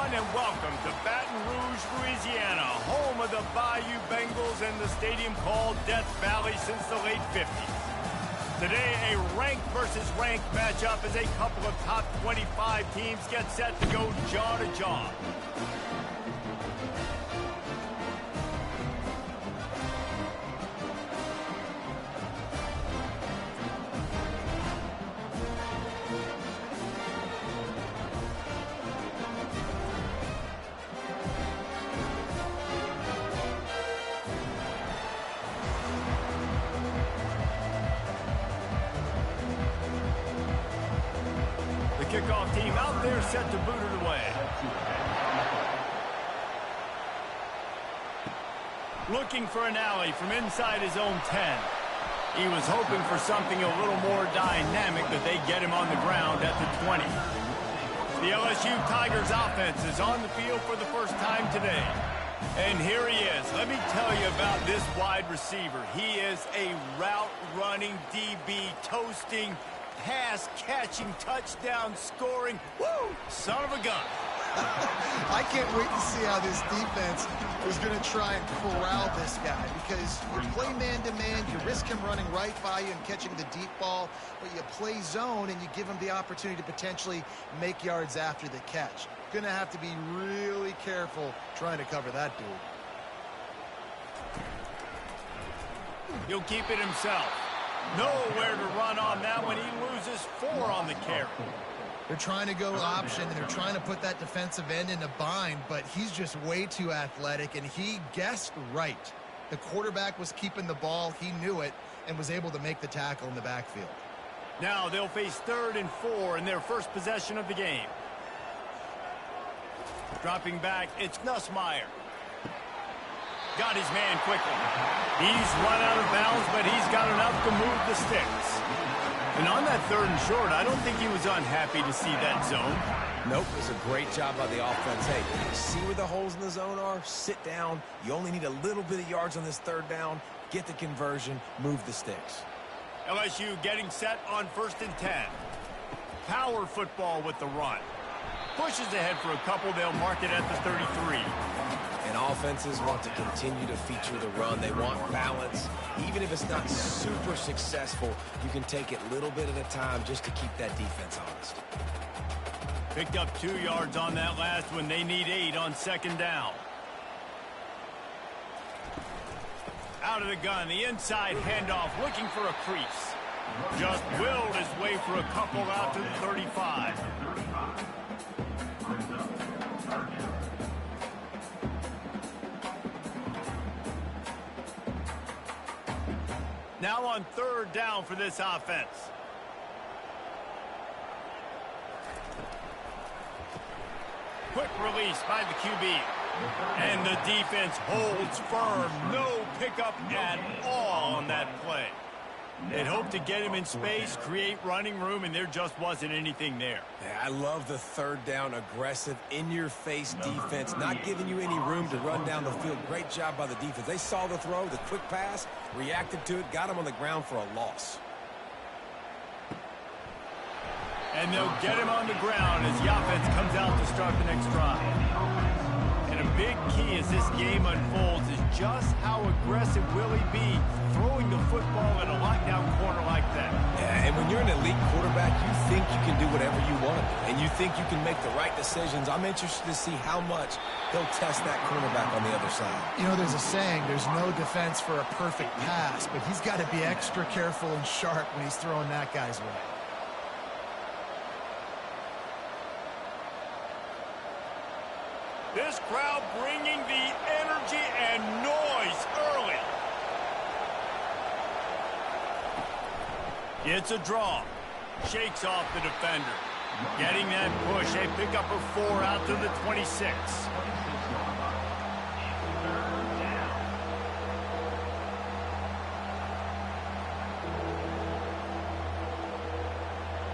everyone, and welcome to Baton Rouge, Louisiana, home of the Bayou Bengals and the stadium called Death Valley since the late 50s. Today, a ranked versus ranked matchup as a couple of top 25 teams get set to go jaw to jaw. Kickoff team out there set to boot it away. Looking for an alley from inside his own 10. He was hoping for something a little more dynamic, but they get him on the ground at the 20. The LSU Tigers offense is on the field for the first time today. And here he is. Let me tell you about this wide receiver. He is a route-running DB, toasting, pass-catching, touchdown-scoring, woo, son of a gun. I can't wait to see how this defense is going to try and corral this guy, because you play man-to-man, you risk him running right by you and catching the deep ball, but you play zone and you give him the opportunity to potentially make yards after the catch. Going to have to be really careful trying to cover that dude. He'll keep it himself. Nowhere to run on that one. He loses 4 on the carry. They're trying to go option, and they're trying to put that defensive end in a bind, but he's just way too athletic, and he guessed right. The quarterback was keeping the ball. He knew it and was able to make the tackle in the backfield. Now they'll face 3rd and 4 in their first possession of the game. Dropping back, it's Nussmeier. Got his man quickly. He's run out of bounds, but he's got enough to move the sticks. And on that 3rd and short, I don't think he was unhappy to see that zone. Nope, it was a great job by the offense. Hey, you see where the holes in the zone are? Sit down. You only need a little bit of yards on this 3rd down. Get the conversion, move the sticks. LSU getting set on 1st and 10. Power football with the run. Pushes ahead for a couple. They'll mark it at the 33. And offenses want to continue to feature the run. They want balance. Even if it's not super successful, you can take it little bit at a time just to keep that defense honest. Picked up 2 yards on that last one. They need 8 on 2nd down. Out of the gun, the inside handoff, looking for a crease. Just willed his way for a couple out to the 35. Now on 3rd down for this offense. Quick release by the QB. And the defense holds firm. No pickup at all on that play. They'd hoped to get him in space, create running room, and there just wasn't anything there. Yeah, I love the 3rd down, aggressive, in-your-face defense, not giving you any room to run down the field. Great job by the defense. They saw the throw, the quick pass, reacted to it, got him on the ground for a loss. And they'll get him on the ground as the offense comes out to start the next drive. And a big key as this game unfolds is just how aggressive will he be throwing the football in a lockdown corner like that. Yeah, and when you're an elite quarterback, you think you can do whatever you want, and you think you can make the right decisions. I'm interested to see how much he'll test that cornerback on the other side. You know, there's a saying, there's no defense for a perfect pass, but he's got to be extra careful and sharp when he's throwing that guy's way. This crowd bringing the energy and noise early. It's a draw. Shakes off the defender. Getting that push. A pickup of 4 out to the 26.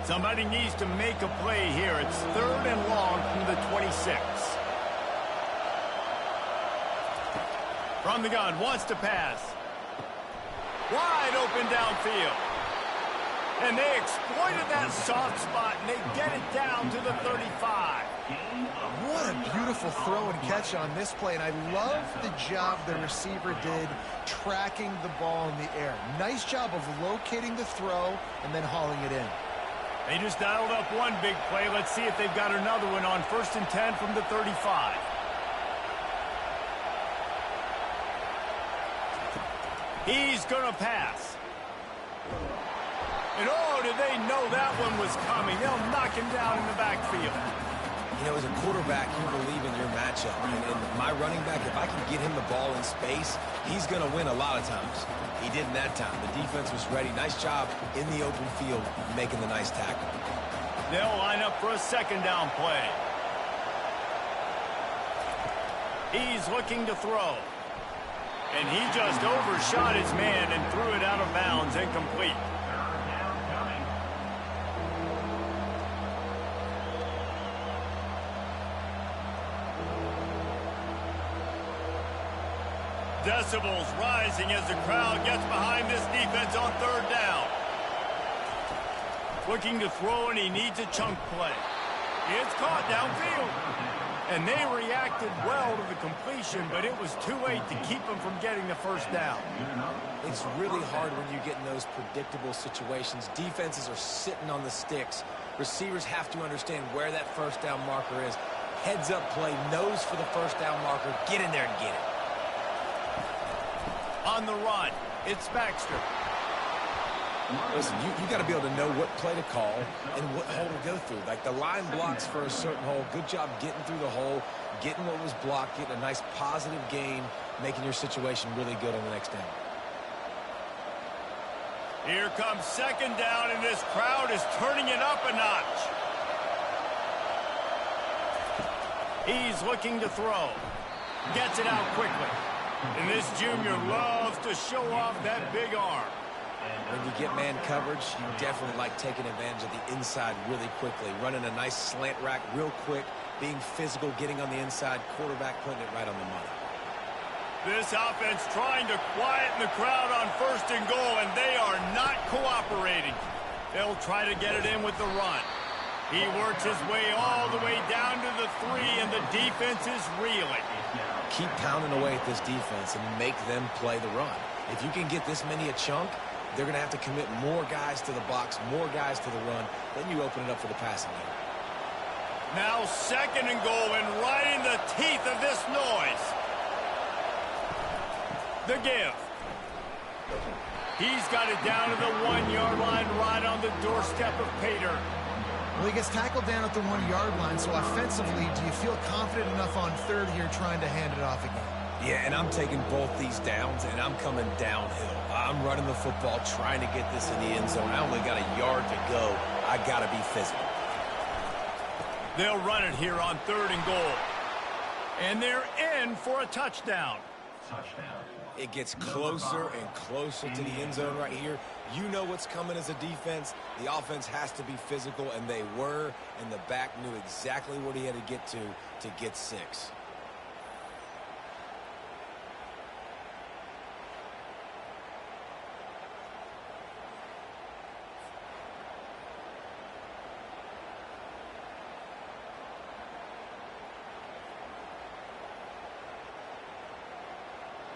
Somebody needs to make a play here. It's 3rd and long from the 26. From the gun, wants to pass. Wide open downfield. And they exploited that soft spot, and they get it down to the 35. What a beautiful throw and catch on this play, and I love the job the receiver did tracking the ball in the air. Nice job of locating the throw and then hauling it in. They just dialed up one big play. Let's see if they've got another one on 1st and 10 from the 35. He's going to pass. And oh, did they know that one was coming? They'll knock him down in the backfield. You know, as a quarterback, you believe in your matchup. And my running back, if I can get him the ball in space, he's going to win a lot of times. He didn't that time. The defense was ready. Nice job in the open field making the nice tackle. They'll line up for a 2nd down play. He's looking to throw. And he just overshot his man and threw it out of bounds, incomplete. Decibels rising as the crowd gets behind this defense on 3rd down. Looking to throw, and he needs a chunk play. It's caught downfield. And they reacted well to the completion, but it was too late to keep them from getting the 1st down. It's really hard when you get in those predictable situations. Defenses are sitting on the sticks. Receivers have to understand where that 1st down marker is. Heads up play, nose for the 1st down marker. Get in there and get it. On the run, it's Baxter. Listen, you got to be able to know what play to call and what hole to go through. Like the line blocks for a certain hole. Good job getting through the hole, getting what was blocked, getting a nice positive gain, making your situation really good on the next down. Here comes 2nd down, and this crowd is turning it up a notch. He's looking to throw. Gets it out quickly. And this junior loves to show off that big arm. When you get man coverage, you definitely like taking advantage of the inside really quickly. Running a nice slant rack real quick, being physical, getting on the inside, quarterback putting it right on the money. This offense trying to quieten the crowd on 1st and goal, and they are not cooperating. They'll try to get it in with the run. He works his way all the way down to the 3, and the defense is reeling. Keep pounding away at this defense and make them play the run. If you can get this many a chunk, they're going to have to commit more guys to the box, more guys to the run. Then you open it up for the passing game. Now 2nd and goal, and right in the teeth of this noise. The give. He's got it down to the 1-yard line, right on the doorstep of Pater. Well, he gets tackled down at the 1-yard line, so offensively, do you feel confident enough on 3rd here trying to hand it off again? Yeah, and I'm taking both these downs, and I'm coming downhill. I'm running the football, trying to get this in the end zone. I only got a yard to go. I got to be physical. They'll run it here on 3rd and goal. And they're in for a touchdown. It gets closer and closer to the end zone right here. You know what's coming as a defense. The offense has to be physical, and they were, and the back knew exactly what he had to get 6.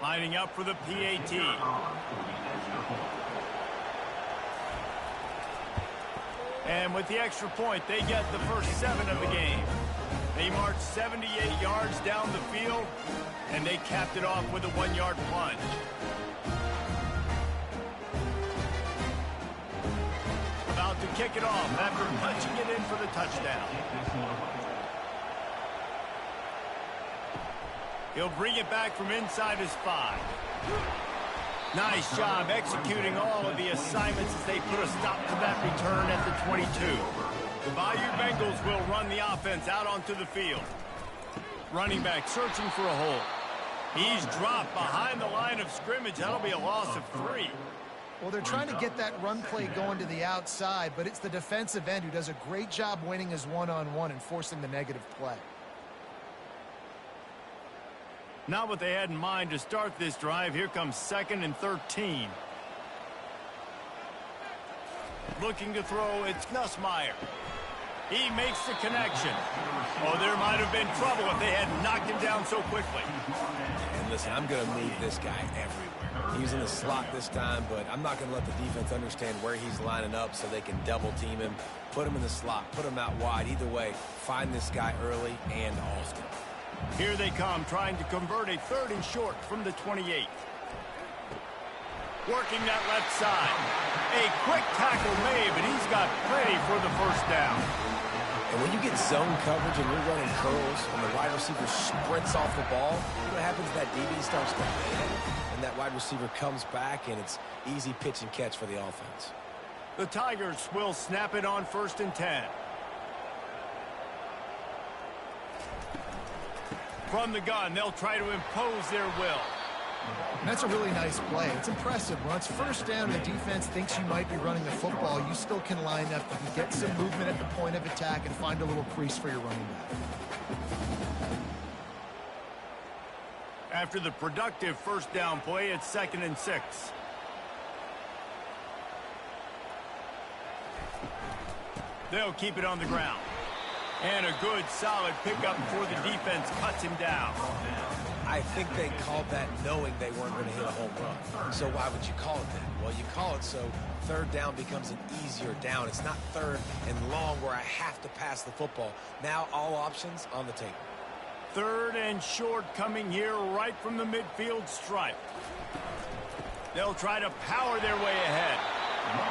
Lining up for the PAT. And with the extra point, they get the first 7 of the game. They marched 78 yards down the field, and they capped it off with a 1-yard plunge. About to kick it off after punching it in for the touchdown. He'll bring it back from inside his 5. Nice job executing all of the assignments as they put a stop to that return at the 22. The Bayou Bengals will run the offense out onto the field. Running back searching for a hole. He's dropped behind the line of scrimmage. That'll be a loss of 3. Well, they're trying to get that run play going to the outside, but it's the defensive end who does a great job winning his one-on-one and forcing the negative play. Not what they had in mind to start this drive. Here comes 2nd and 13. Looking to throw, it's Nussmeier. He makes the connection. Oh, there might have been trouble if they had knocked him down so quickly. And listen, I'm going to move this guy everywhere. He's in the slot this time, but I'm not going to let the defense understand where he's lining up so they can double team him, put him in the slot, put him out wide. Either way, find this guy early and often. Here they come, trying to convert a 3rd and short from the 28. Working that left side. A quick tackle made, but he's got plenty for the first down. And when you get zone coverage and you're running curls and the wide receiver sprints off the ball, what happens is that DB starts to man, and that wide receiver comes back, and it's easy pitch and catch for the offense. The Tigers will snap it on 1st and 10. From the gun, they'll try to impose their will. And that's a really nice play. It's impressive. When it's 1st down and the defense thinks you might be running the football, you still can line up. You can get some movement at the point of attack and find a little crease for your running back. After the productive 1st down play, it's 2nd and 6. They'll keep it on the ground. And a good, solid pickup before the defense cuts him down. I think they called that knowing they weren't going to hit a home run. So why would you call it that? Well, you call it so 3rd down becomes an easier down. It's not 3rd and long where I have to pass the football. Now all options on the table. 3rd and short coming here right from the midfield stripe. They'll try to power their way ahead.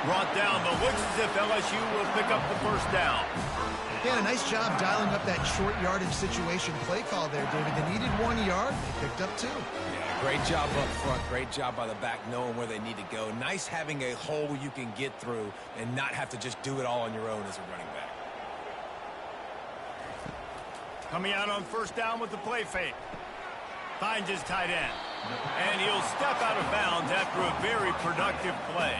Brought down, but looks as if LSU will pick up the 1st down. Yeah, a nice job dialing up that short yardage situation play call there, David. They needed 1 yard. They picked up 2. Yeah, great job up front. Great job by the back knowing where they need to go. Nice having a hole you can get through and not have to just do it all on your own as a running back. Coming out on 1st down with the play fake. Finds his tight end. And he'll step out of bounds after a very productive play.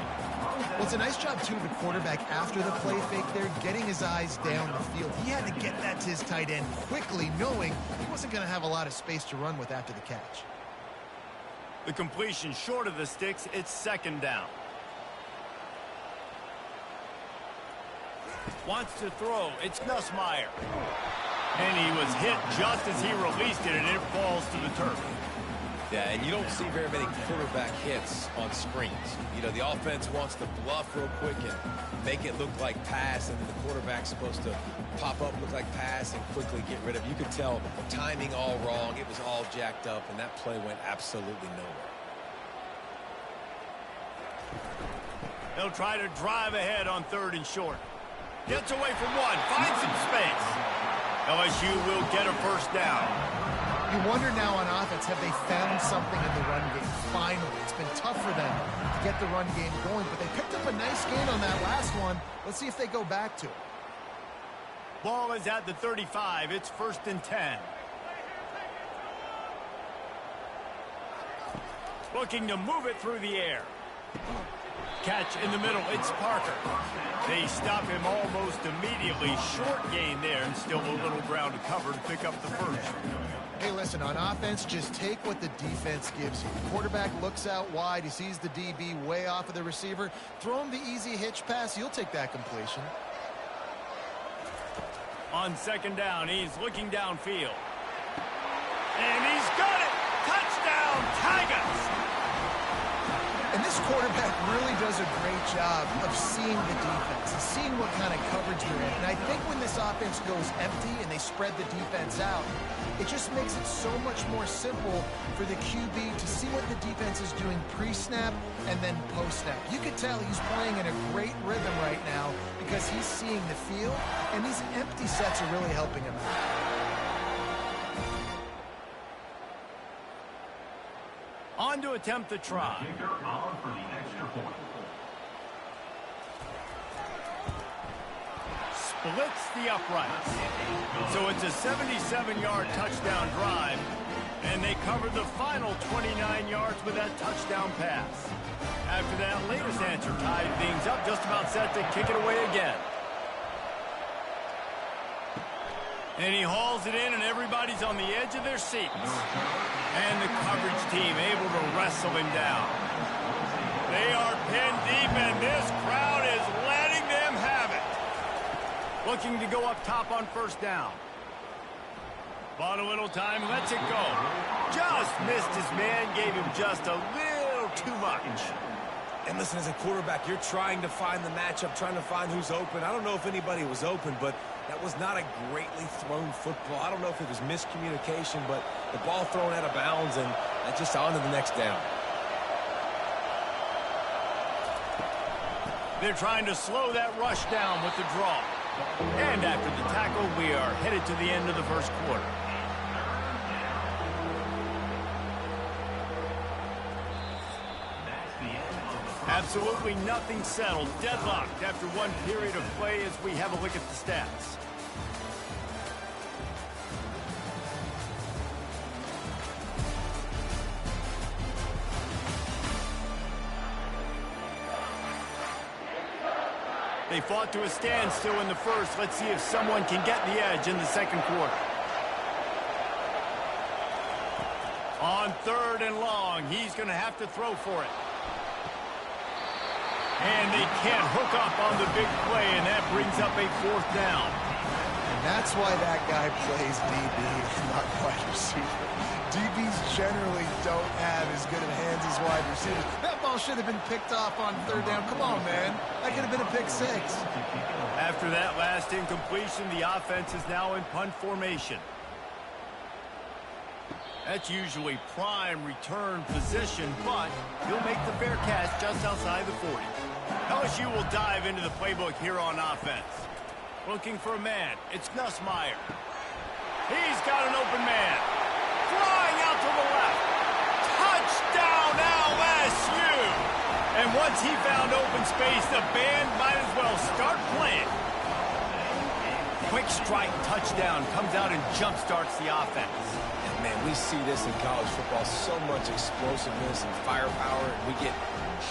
Well, it's a nice job, too, of the quarterback after the play fake there, getting his eyes down the field. He had to get that to his tight end quickly, knowing he wasn't going to have a lot of space to run with after the catch. The completion short of the sticks, it's 2nd down. Wants to throw, it's Nussmeier. And he was hit just as he released it, and it falls to the turf. Yeah, and you don't see very many quarterback hits on screens. You know, the offense wants to bluff real quick and make it look like pass, and then the quarterback's supposed to pop up, look like pass, and quickly get rid of it. You could tell timing all wrong. It was all jacked up, and that play went absolutely nowhere. They'll try to drive ahead on 3rd and short. Gets away from one, finds some space. LSU will get a 1st down. You wonder now on offense, have they found something in the run game? Finally, it's been tough for them to get the run game going, but they picked up a nice gain on that last one. Let's see if they go back to it. Ball is at the 35. It's 1st and 10. Looking to move it through the air. Catch in the middle. It's Parker. They stop him almost immediately. Short gain there, and still a little ground to cover to pick up the 1st. Hey, listen, on offense, just take what the defense gives you. The quarterback looks out wide. He sees the DB way off of the receiver. Throw him the easy hitch pass. You'll take that completion. On 2nd down, he's looking downfield. And he's got it! Touchdown, Tigers! And this quarterback really does a great job of seeing the defense and seeing what kind of coverage they're in. And I think when this offense goes empty and they spread the defense out, it just makes it so much more simple for the QB to see what the defense is doing pre-snap and then post-snap. You could tell he's playing in a great rhythm right now because he's seeing the field, and these empty sets are really helping him out. On to attempt the try. Splits the uprights. So it's a 77-yard touchdown drive, and they covered the final 29 yards with that touchdown pass. After that latest answer tied things up, just about set to kick it away again. And he hauls it in, and everybody's on the edge of their seats. And the coverage team able to wrestle him down. They are pinned deep, and this crowd is letting them have it. Looking to go up top on first down. Bought a little time, lets it go. Just missed his man, gave him just a little too much. And listen, as a quarterback, you're trying to find the matchup, trying to find who's open. I don't know if anybody was open, but that was not a greatly thrown football. I don't know if it was miscommunication, but the ball thrown out of bounds and just on to the next down. They're trying to slow that rush down with the draw. And after the tackle, we are headed to the end of the first quarter. Absolutely nothing settled. Deadlocked after one period of play as we have a look at the stats. They fought to a standstill in the first. Let's see if someone can get the edge in the second quarter. On 3rd and long, he's going to have to throw for it. And they can't hook up on the big play, and that brings up a 4th down. And that's why that guy plays DB, not wide receiver. DBs generally don't have as good of hands as wide receivers. That ball should have been picked off on 3rd down. Come on, man. That could have been a pick 6. After that last incompletion, the offense is now in punt formation. That's usually prime return position, but he'll make the fair catch just outside the 40. LSU will dive into the playbook here on offense. Looking for a man. It's Nussmeier. He's got an open man. Flying out to the left. Touchdown, LSU! And once he found open space, the band might as well start playing. Quick strike touchdown comes out and jump-starts the offense. And man, we see this in college football, so much explosiveness and firepower, and we get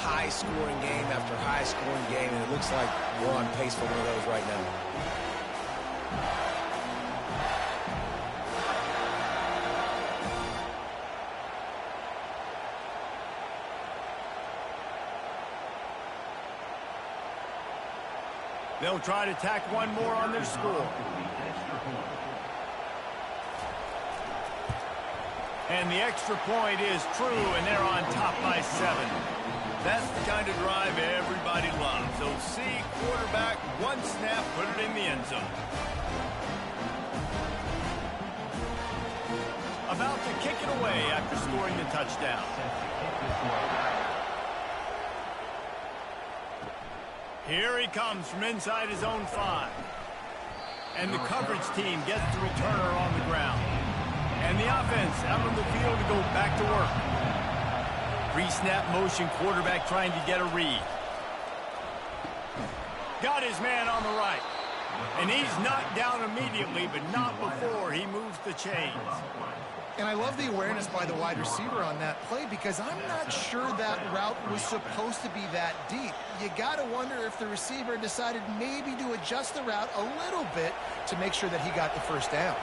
high-scoring game after high-scoring game, and it looks like we're on pace for one of those right now. They'll try to tack one more on their score. And the extra point is true, and they're on top by 7. That's the kind of drive everybody loves. So see quarterback, one snap, put it in the end zone. About to kick it away after scoring the touchdown. Here he comes from inside his own 5. And the coverage team gets the returner on the ground. And the offense out on the field to go back to work. Pre-snap motion, quarterback trying to get a read. Got his man on the right. And he's knocked down immediately, but not before he moves the chains. And I love the awareness by the wide receiver on that play because I'm not sure that route was supposed to be that deep. You got to wonder if the receiver decided maybe to adjust the route a little bit to make sure that he got the first down.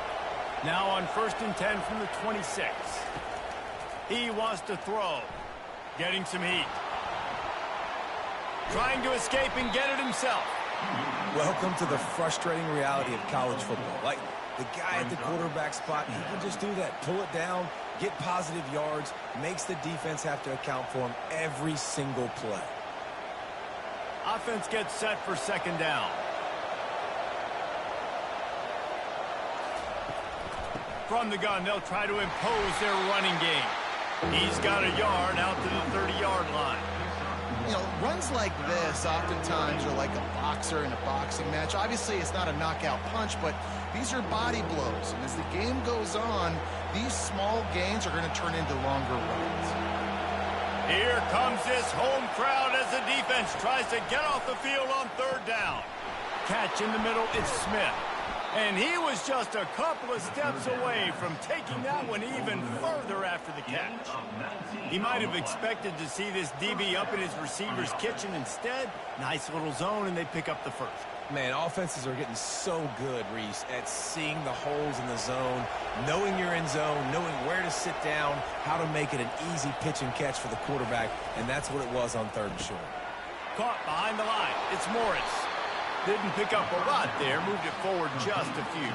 Now on 1st and 10 from the 26. He wants to throw. Getting some heat. Trying to escape and get it himself. Welcome to the frustrating reality of college football. Like, the guy at the quarterback spot, he can just do that. Pull it down, get positive yards, makes the defense have to account for him every single play. Offense gets set for 2nd down. From the gun, they'll try to impose their running game. He's got a yard out to the 30-yard line. You know, runs like this oftentimes are like a boxer in a boxing match. Obviously, it's not a knockout punch, but these are body blows. And as the game goes on, these small gains are going to turn into longer runs. Here comes this home crowd as the defense tries to get off the field on 3rd down. Catch in the middle, it's Smith. And he was just a couple of steps away from taking that one even further after the catch. He might have expected to see this DB up in his receiver's kitchen. Instead, nice little zone, and they pick up the first. Man, offenses are getting so good, Reese, at seeing the holes in the zone, knowing you're in zone, knowing where to sit down, how to make it an easy pitch and catch for the quarterback, and that's what it was on 3rd and short. Caught behind the line. It's Morris. Didn't pick up a lot there, moved it forward just a few.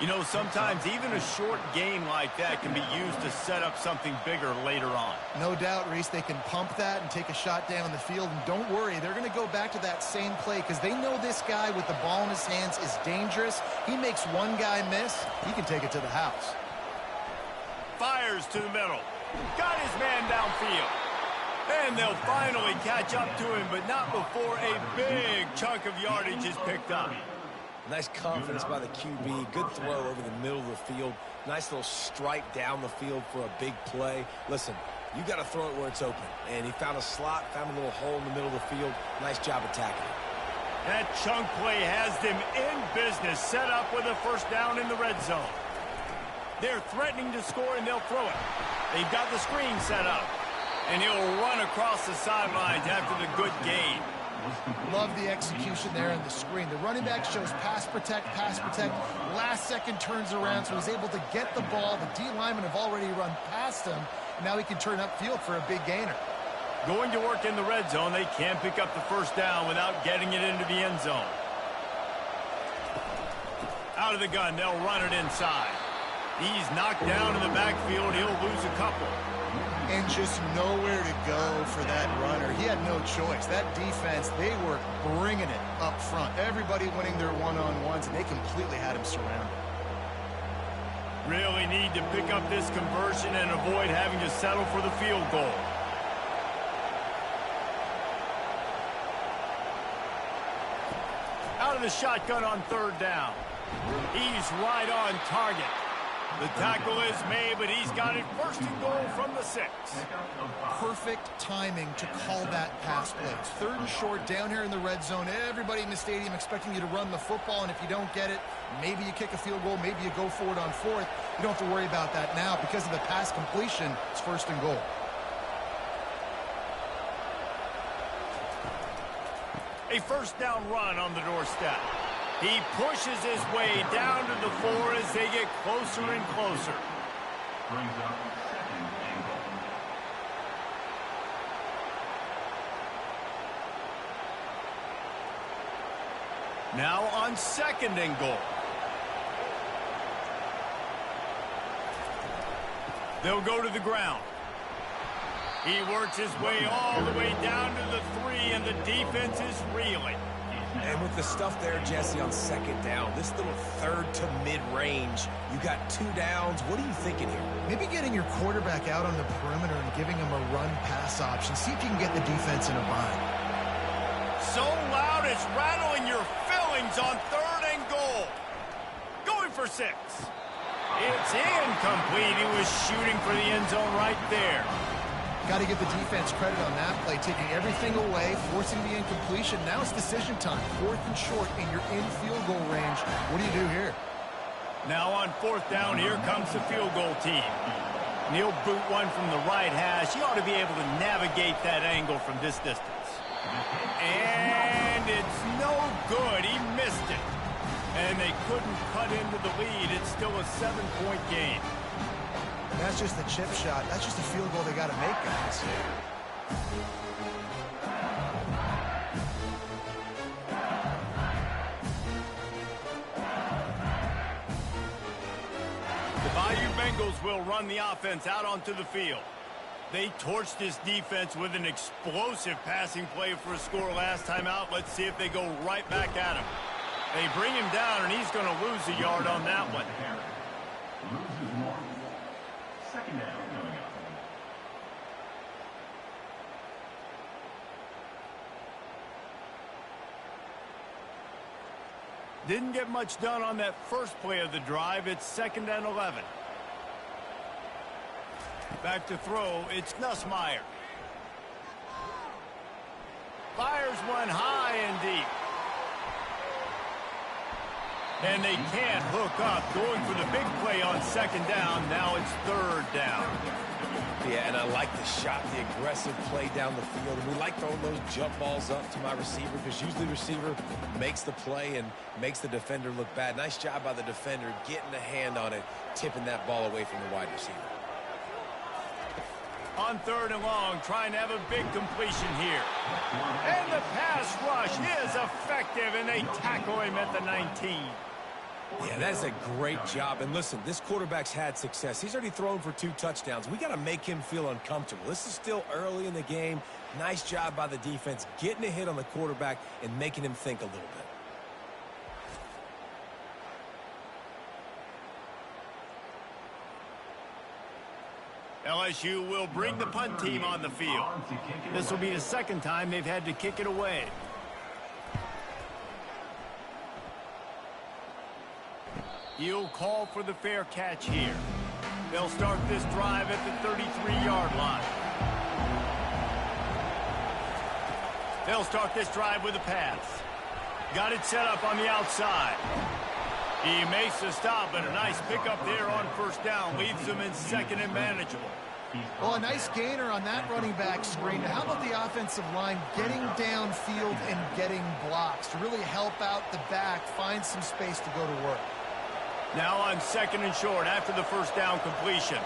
You know, sometimes even a short gain like that can be used to set up something bigger later on. No doubt, Reese, they can pump that and take a shot down the field. And don't worry, they're going to go back to that same play because they know this guy with the ball in his hands is dangerous. He makes one guy miss, he can take it to the house. Fires to the middle. Got his man downfield. And they'll finally catch up to him, but not before a big chunk of yardage is picked up. Nice confidence by the QB. Good throw over the middle of the field. Nice little stripe down the field for a big play. Listen, you got to throw it where it's open. And he found a slot, found a little hole in the middle of the field. Nice job attacking it. That chunk play has them in business, set up with a first down in the red zone. They're threatening to score, and they'll throw it. They've got the screen set up. And he'll run across the sidelines after the good gain. Love the execution there in the screen. The running back shows pass protect, pass protect. Last second turns around, so he's able to get the ball. The D linemen have already run past him. Now he can turn upfield for a big gainer. Going to work in the red zone. They can't pick up the first down without getting it into the end zone. Out of the gun, they'll run it inside. He's knocked down in the backfield. He'll lose a couple. And just nowhere to go for that runner. He had no choice. That defense, they were bringing it up front. Everybody winning their one-on-ones, and they completely had him surrounded. Really need to pick up this conversion and avoid having to settle for the field goal. Out of the shotgun on third down. He's right on target. The tackle is made, but he's got it first and goal from the 6. Perfect timing to call that pass play. It's third and short down here in the red zone. Everybody in the stadium expecting you to run the football, and if you don't get it, maybe you kick a field goal, maybe you go for it on fourth. You don't have to worry about that now. Because of the pass completion, it's first and goal. A first down run on the doorstep. He pushes his way down to the 4 as they get closer and closer. Brings up second and goal. Now on second and goal. They'll go to the ground. He works his way all the way down to the 3, and the defense is reeling. And with the stuff there, Jesse, on second down, this little third to mid-range, you got 2 downs. What are you thinking here? Maybe getting your quarterback out on the perimeter and giving him a run-pass option. See if you can get the defense in a bind. So loud it's rattling your fillings on third and goal. Going for 6. It's incomplete. He was shooting for the end zone right there. Got to give the defense credit on that play, taking everything away, forcing the incompletion. Now it's decision time. Fourth and short, and you're in field goal range. What do you do here? Now on fourth down, here comes the field goal team. And he'll boot one from the right hash. He ought to be able to navigate that angle from this distance. And it's no good. He missed it. And they couldn't cut into the lead. It's still a 7-point game. That's just the chip shot. That's just a field goal they got to make, guys. The Bayou Bengals will run the offense out onto the field. They torched this defense with an explosive passing play for a score last time out. Let's see if they go right back at him. They bring him down, and he's going to lose a yard on that one. Loses more. Second down coming up. Didn't get much done on that first play of the drive. It's 2nd and 11. Back to throw. It's Nussmeier. Fires one high and deep. And they can't hook up. Going for the big play on 2nd down. Now it's 3rd down. Yeah, and I like the shot, the aggressive play down the field. And we like throwing those jump balls up to my receiver because usually the receiver makes the play and makes the defender look bad. Nice job by the defender getting a hand on it, tipping that ball away from the wide receiver. On 3rd and long, trying to have a big completion here. And the pass rush is effective, and they tackle him at the 19. Yeah, that's a great job. And listen, this quarterback's had success. He's already thrown for 2 touchdowns. We got to make him feel uncomfortable. This is still early in the game. Nice job by the defense, getting a hit on the quarterback and making him think a little bit. LSU will bring the punt team on the field. This will be the 2nd time they've had to kick it away. He'll call for the fair catch here. They'll start this drive at the 33-yard line. They'll start this drive with a pass. Got it set up on the outside. He makes the stop, and a nice pickup there on 1st down. Leaves them in 2nd and manageable. Well, a nice gainer on that running back screen. How about the offensive line getting downfield and getting blocks to really help out the back, find some space to go to work? Now on 2nd and short after the 1st down completion.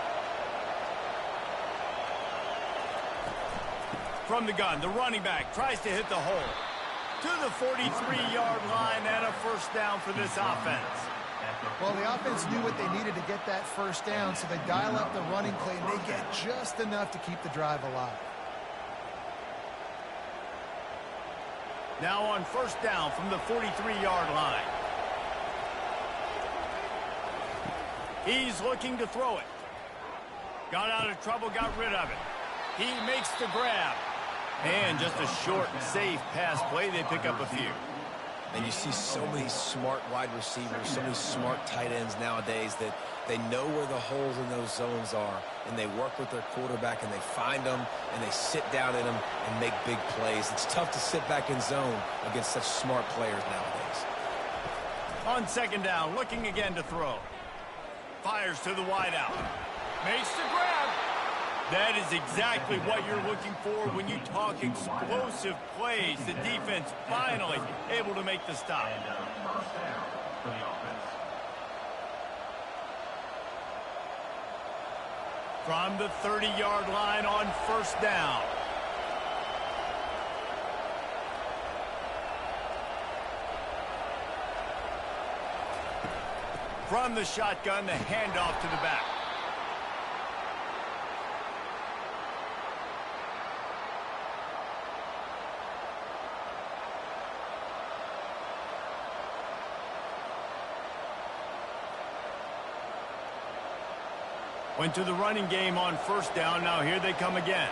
From the gun, the running back tries to hit the hole. To the 43-yard line and a 1st down for this offense. Well, the offense knew what they needed to get that 1st down, so they dial up the running play, and they get just enough to keep the drive alive. Now on 1st down from the 43-yard line. He's looking to throw it. Got out of trouble, got rid of it. He makes the grab. And just a short, safe pass play. They pick up a few. And you see so many smart wide receivers, so many smart tight ends nowadays that they know where the holes in those zones are, and they work with their quarterback, and they find them, and they sit down in them and make big plays. It's tough to sit back in zone against such smart players nowadays. On 2nd down, looking again to throw. Fires to the wideout. Makes the grab. That is exactly what you're looking for when you talk explosive plays. The defense finally able to make the stop. And 1st down for the offense. From the 30-yard line on 1st down. From the shotgun, the handoff to the back. Went to the running game on 1st down. Now here they come again.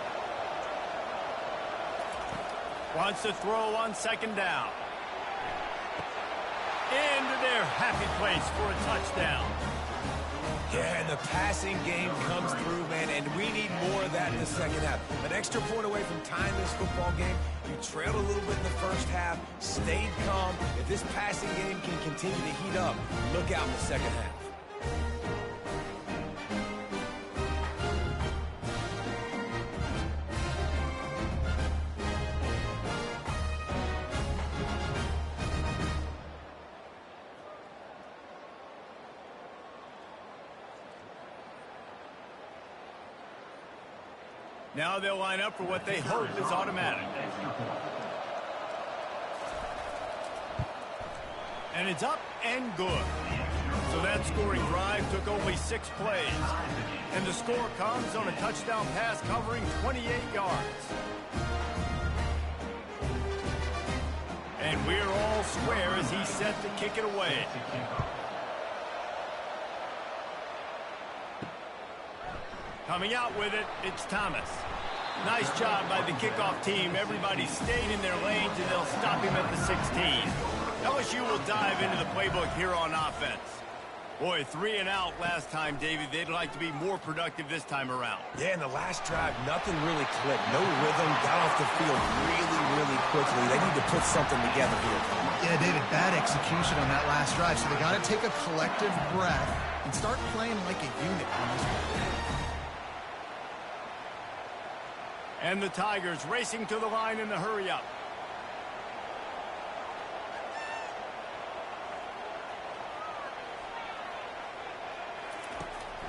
Wants to throw on 2nd down. Into their happy place for a touchdown. Yeah, and the passing game comes through, man, and we need more of that in the 2nd half. An extra point away from tying this football game. You trailed a little bit in the 1st half, stayed calm. If this passing game can continue to heat up, look out in the 2nd half. Now they'll line up for what they hope is automatic. And it's up and good. So that scoring drive took only 6 plays. And the score comes on a touchdown pass covering 28 yards. And we're all square as he's set to kick it away. Coming out with it, it's Thomas. Nice job by the kickoff team. Everybody stayed in their lanes, and they'll stop him at the 16. LSU will dive into the playbook here on offense. Boy, 3 and out last time, David. They'd like to be more productive this time around. Yeah, in the last drive, nothing really clicked. No rhythm, got off the field really quickly. They need to put something together here. Yeah, David, bad execution on that last drive, so they got to take a collective breath and start playing like a unit on this one. And the Tigers racing to the line in the hurry-up.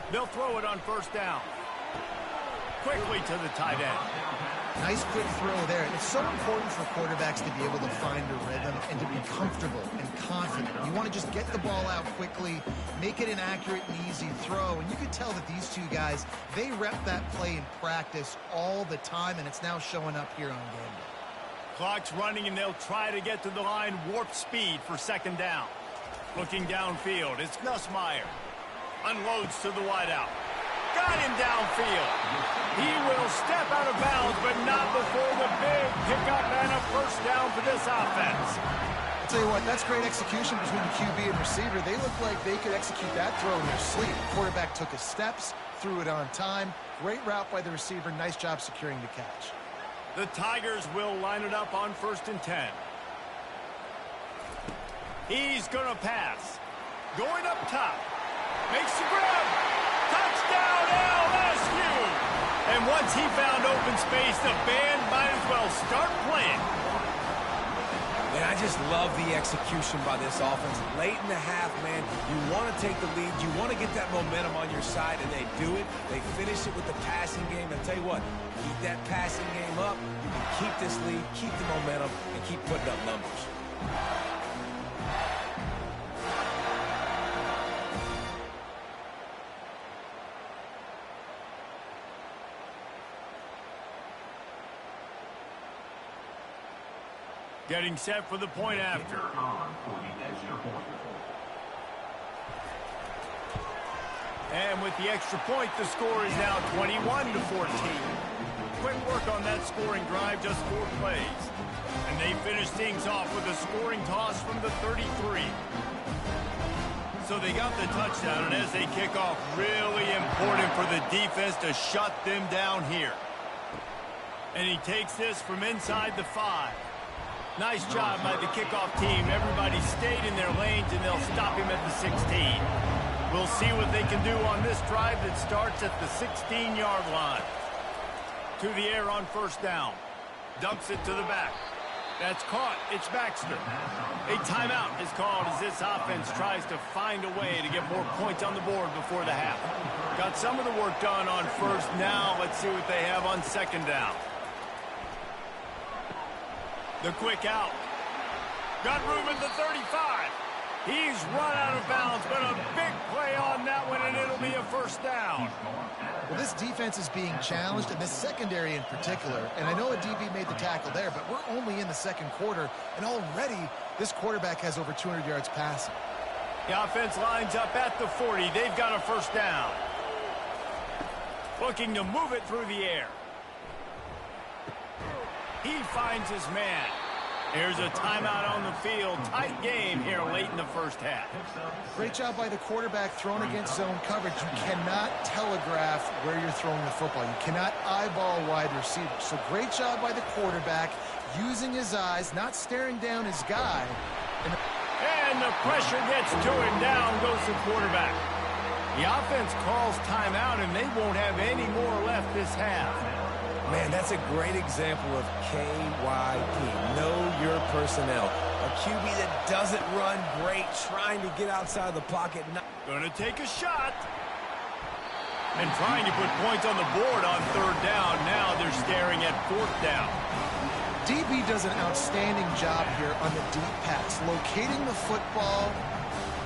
They'll throw it on 1st down. quickly to the tight end. Nice quick throw there. It's so important for quarterbacks to be able to find a rhythm and to be comfortable and confident. You want to just get the ball out quickly, make it an accurate and easy throw. And you can tell that these two guys, they rep that play in practice all the time, and it's now showing up here on game day. Clock's running, and they'll try to get to the line warp speed for second down. Looking downfield, it's Nussmeier. Unloads to the wideout. Got him downfield. He will step out of bounds, but not before the big pickup and a first down for this offense. I'll tell you what, that's great execution between the QB and receiver. They look like they could execute that throw in their sleep. Quarterback took his steps, threw it on time. Great route by the receiver. Nice job securing the catch. The Tigers will line it up on 1st and 10. He's going to pass. Going up top. Makes the grab. Touchdown, LSU! And once he found open space, the band might as well start playing. Man, I just love the execution by this offense. Late in the half, man, you want to take the lead. You want to get that momentum on your side, and they do it. They finish it with the passing game. And I'll tell you what, keep that passing game up. You can keep this lead, keep the momentum, and keep putting up numbers. Getting set for the point after. And with the extra point, the score is now 21-14. Quick work on that scoring drive, just 4 plays. And they finish things off with a scoring toss from the 33. So they got the touchdown, and as they kick off, really important for the defense to shut them down here. And he takes this from inside the 5. Nice job by the kickoff team. Everybody stayed in their lanes, and they'll stop him at the 16. We'll see what they can do on this drive that starts at the 16-yard line. To the air on 1st down. Dumps it to the back. That's caught. It's Baxter. A timeout is called as this offense tries to find a way to get more points on the board before the half. Got some of the work done on 1st. Now let's see what they have on 2nd down. The quick out. Got room at the 35. He's run out of bounds, but a big play on that one, and it'll be a 1st down. Well, this defense is being challenged, and this secondary in particular. And I know a DB made the tackle there, but we're only in the 2nd quarter, and already this quarterback has over 200 yards passing. The offense lines up at the 40. They've got a 1st down. Looking to move it through the air. He finds his man. Here's a timeout on the field. Tight game here late in the 1st half. Great job by the quarterback thrown against zone coverage. You cannot telegraph where you're throwing the football. You cannot eyeball wide receivers. So great job by the quarterback using his eyes, not staring down his guy. And the pressure gets to him. Down goes the quarterback. The offense calls timeout, and they won't have any more left this half. Man, that's a great example of KYP. Know your personnel. A QB that doesn't run great, trying to get outside the pocket. Gonna take a shot. And trying to put points on the board on 3rd down. Now they're staring at 4th down. DB does an outstanding job here on the deep pass. Locating the football,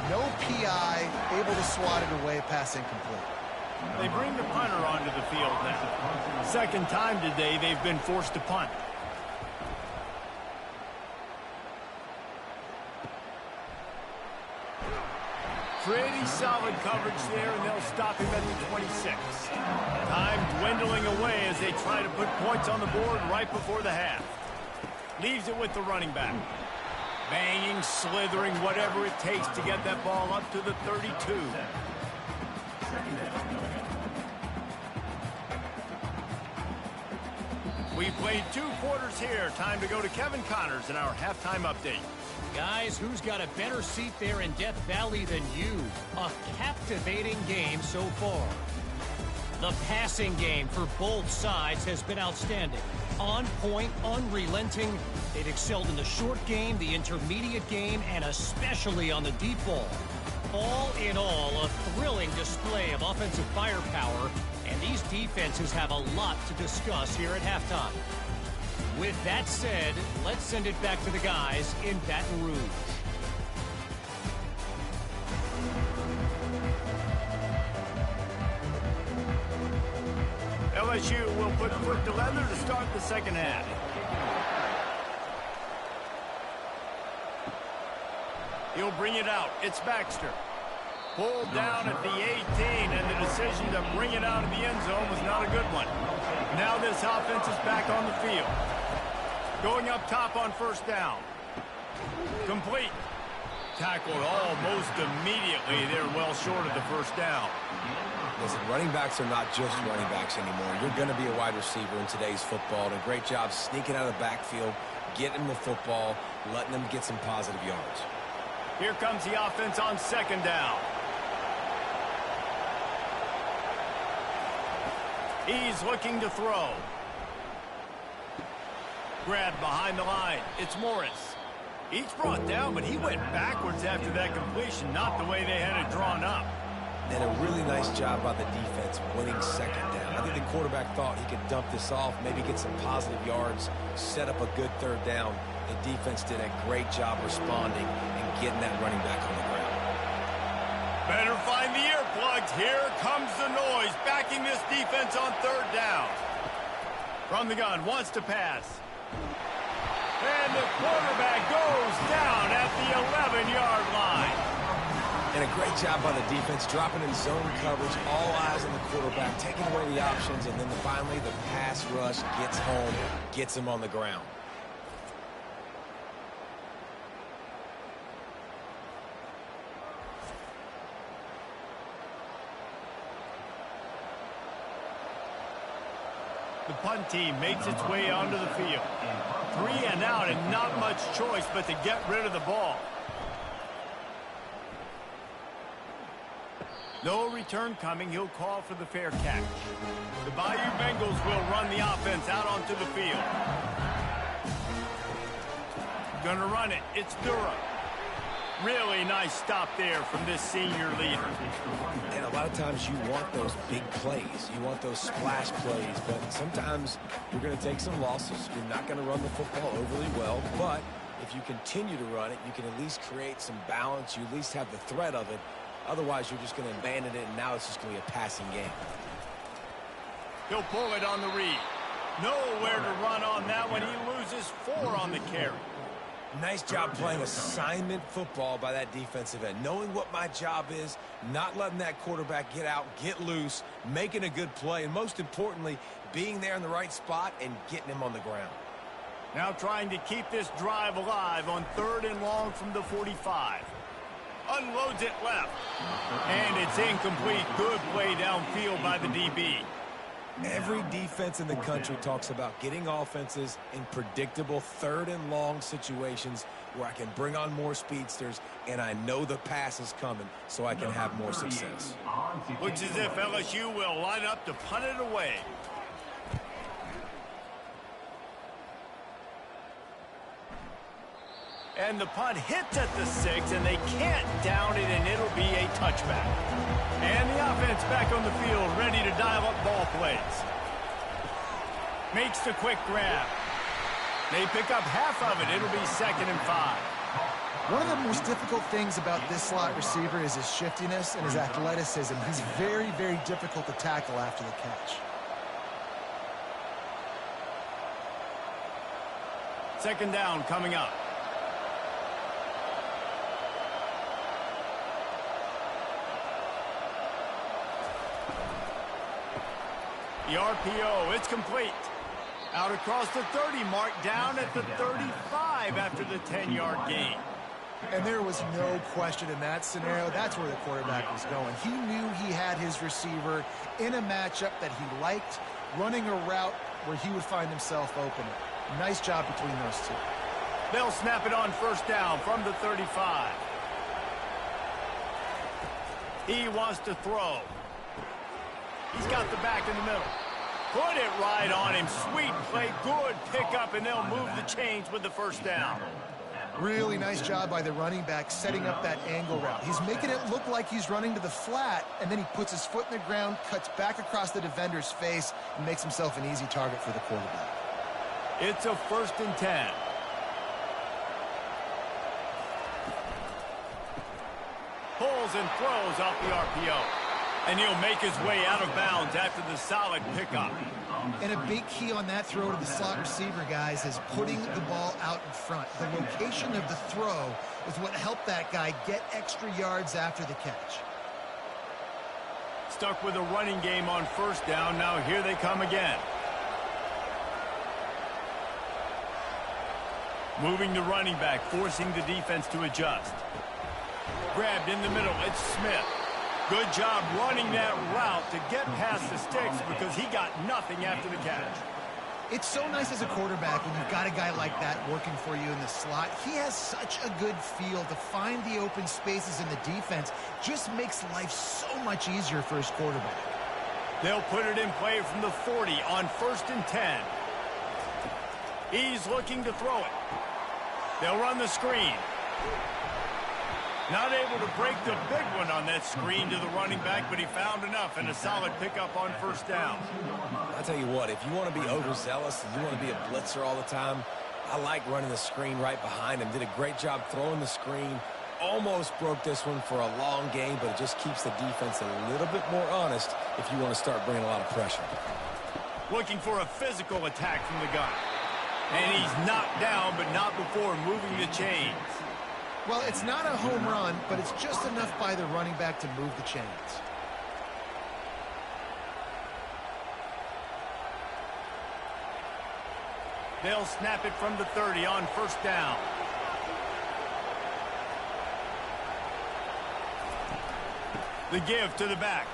no PI, able to swat it away, pass incomplete. They bring the punter onto the field now. 2nd time today they've been forced to punt. Pretty solid coverage there, and they'll stop him at the 26. Time dwindling away as they try to put points on the board right before the half. Leaves it with the running back. Banging, slithering, whatever it takes to get that ball up to the 32. We've played 2 quarters here. Time to go to Kevin Connors in our halftime update. Guys, who's got a better seat there in Death Valley than you? A captivating game so far. The passing game for both sides has been outstanding. On point, unrelenting. They've excelled in the short game, the intermediate game, and especially on the deep ball. All in all, a thrilling display of offensive firepower And these defenses have a lot to discuss here at halftime. With that said, let's send it back to the guys in Baton Rouge. LSU will put foot to leather to start the second half. He'll bring it out. It's Baxter. Pulled down at the 18, and the decision to bring it out of the end zone was not a good one. Now this offense is back on the field. Going up top on first down. Complete. Tackled almost immediately. They're well short of the first down. Listen, running backs are not just running backs anymore. You're going to be a wide receiver in today's football. And a great job sneaking out of the backfield, getting them the football, letting them get some positive yards. Here comes the offense on second down. He's looking to throw. Grabbed behind the line. It's Morris. He's brought down, but he went backwards after that completion, not the way they had it drawn up. And a really nice job by the defense winning second down. I think the quarterback thought he could dump this off, maybe get some positive yards, set up a good third down. The defense did a great job responding and getting that running back on the ground. Better find the earplugs. Here comes the noise, backing this defense on third down. From the gun, wants to pass. And the quarterback goes down at the 11-yard line. And a great job by the defense, dropping in zone coverage, all eyes on the quarterback, taking away the options, and then finally the pass rush gets home, gets him on the ground. The punt team makes its way onto the field. 3 and out, and not much choice but to get rid of the ball. No return coming. He'll call for the fair catch. The Bayou Bengals will run the offense out onto the field. Gonna run it. It's Durham. Really nice stop there from this senior leader. And a lot of times you want those big plays. You want those splash plays. But sometimes you're going to take some losses. You're not going to run the football overly well. But if you continue to run it, you can at least create some balance. You at least have the threat of it. Otherwise, you're just going to abandon it, and now it's just going to be a passing game. He'll pull it on the read. Nowhere to run on that one. He loses 4 on the carry. Nice job playing assignment football by that defensive end. Knowing what my job is, not letting that quarterback get out, get loose, making a good play, and most importantly, being there in the right spot and getting him on the ground. Now trying to keep this drive alive on 3rd and long from the 45. Unloads it left. And it's incomplete. Good play downfield by the DB. Every defense in the country talks about getting offenses in predictable 3rd and long situations where I can bring on more speedsters and I know the pass is coming so I can have more success. Looks as if LSU will line up to punt it away. And the punt hits at the 6, and they can't down it, and it'll be a touchback. And the offense back on the field, ready to dial up ball plays. Makes the quick grab. They pick up half of it. It'll be 2nd and 5. One of the most difficult things about this slot receiver is his shiftiness and his athleticism. He's very, very difficult to tackle after the catch. 2nd down coming up. The RPO, it's complete. Out across the 30 mark, down at the 35 after the 10-yard gain. And there was no question in that scenario. That's where the quarterback was going. He knew he had his receiver in a matchup that he liked, running a route where he would find himself open. Nice job between those two. They'll snap it on 1st down from the 35. He wants to throw. He's got the back in the middle. Put it right on him. Sweet play. Good pickup, and they'll move the chains with the 1st down. Really nice job by the running back setting up that angle route. He's making it look like he's running to the flat, and then he puts his foot in the ground, cuts back across the defender's face, and makes himself an easy target for the quarterback. It's a 1st and 10. Pulls and throws off the RPO. And he'll make his way out of bounds after the solid pickup. And a big key on that throw to the slot receiver, guys, is putting the ball out in front. The location of the throw is what helped that guy get extra yards after the catch. Stuck with a running game on 1st down. Now here they come again. Moving the running back, forcing the defense to adjust. Grabbed in the middle. It's Smith. Good job running that route to get past the sticks because he got nothing after the catch. It's so nice as a quarterback when you've got a guy like that working for you in the slot. He has such a good feel to find the open spaces in the defense. Just makes life so much easier for his quarterback. They'll put it in play from the 40 on 1st and 10. He's looking to throw it. They'll run the screen. Not able to break the big one on that screen to the running back, but he found enough and a solid pickup on 1st down. I'll tell you what, if you want to be overzealous and you want to be a blitzer all the time, I like running the screen right behind him. Did a great job throwing the screen. Almost broke this one for a long game, but it just keeps the defense a little bit more honest if you want to start bringing a lot of pressure. Looking for a physical attack from the gun. And he's knocked down, but not before moving the chains. Well, it's not a home run, but it's just enough by the running back to move the chains. They'll snap it from the 30 on 1st down. The give to the back.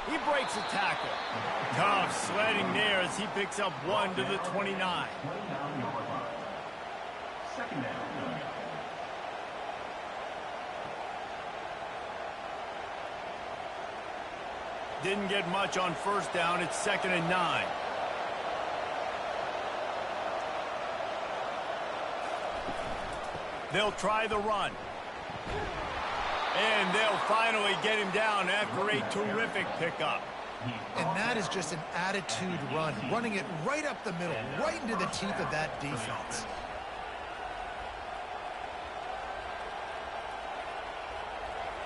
He breaks a tackle. Tough sledding there as he picks up 1 to the 29. 2nd down. Didn't get much on 1st down. It's 2nd and 9. They'll try the run. And they'll finally get him down after a terrific pickup. And that is just an attitude run, running it right up the middle, right into the teeth of that defense.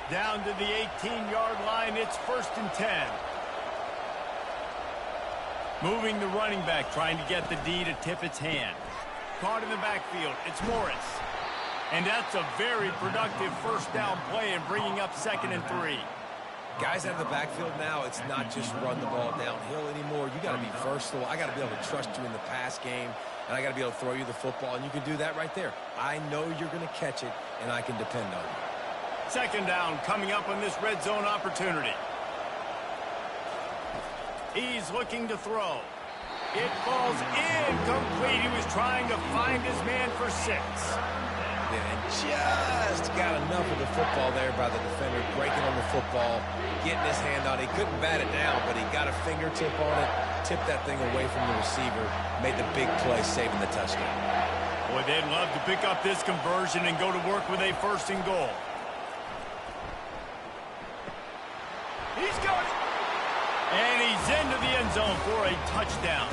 Down to the 18-yard line, it's 1st and 10. Moving the running back, trying to get the D to tip its hand. Caught in the backfield, it's Morris. And that's a very productive 1st down play and bringing up 2nd and 3. Guys out of the backfield now, it's not just run the ball downhill anymore. You got to be versatile. I got to be able to trust you in the pass game, and I got to be able to throw you the football, and you can do that right there. I know you're going to catch it, and I can depend on you. 2nd down coming up on this red zone opportunity. He's looking to throw. It falls incomplete. He was trying to find his man for 6. And just got enough of the football there by the defender, breaking on the football, getting his hand on it. He couldn't bat it down, but he got a fingertip on it, tipped that thing away from the receiver, made the big play, saving the touchdown. Boy, they'd love to pick up this conversion and go to work with a 1st and goal. He's got it. And he's into the end zone for a touchdown.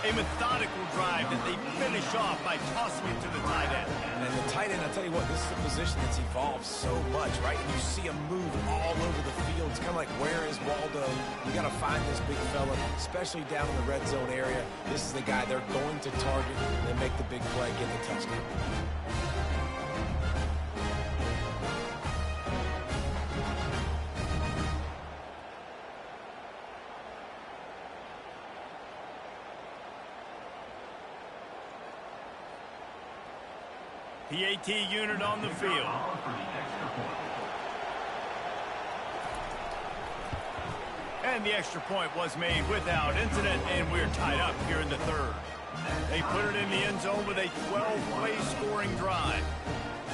A methodical drive that they finish off by tossing it to the tight end. And the tight end, I'll tell you what, this is a position that's evolved so much, right? And you see him move all over the field. It's kind of like, where is Waldo? You got to find this big fella, especially down in the red zone area. This is the guy they're going to target and make the big play, get the touchdown. PAT unit on the field. And the extra point was made without incident, and we're tied up here in the 3rd. They put it in the end zone with a 12-play scoring drive.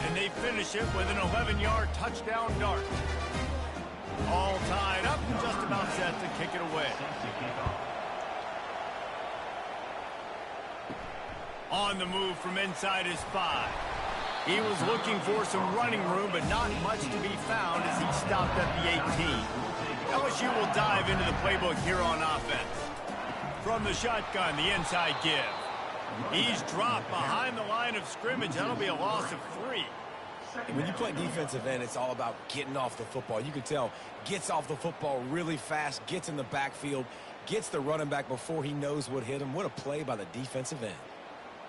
And they finish it with an 11-yard touchdown dart. All tied up, just about set to kick it away. On the move from inside his 5. He was looking for some running room, but not much to be found as he stopped at the 18. LSU will dive into the playbook here on offense. From the shotgun, the inside give. He's dropped behind the line of scrimmage. That'll be a loss of 3. And when you play defensive end, it's all about getting off the football. You can tell, gets off the football really fast, gets in the backfield, gets the running back before he knows what hit him. What a play by the defensive end.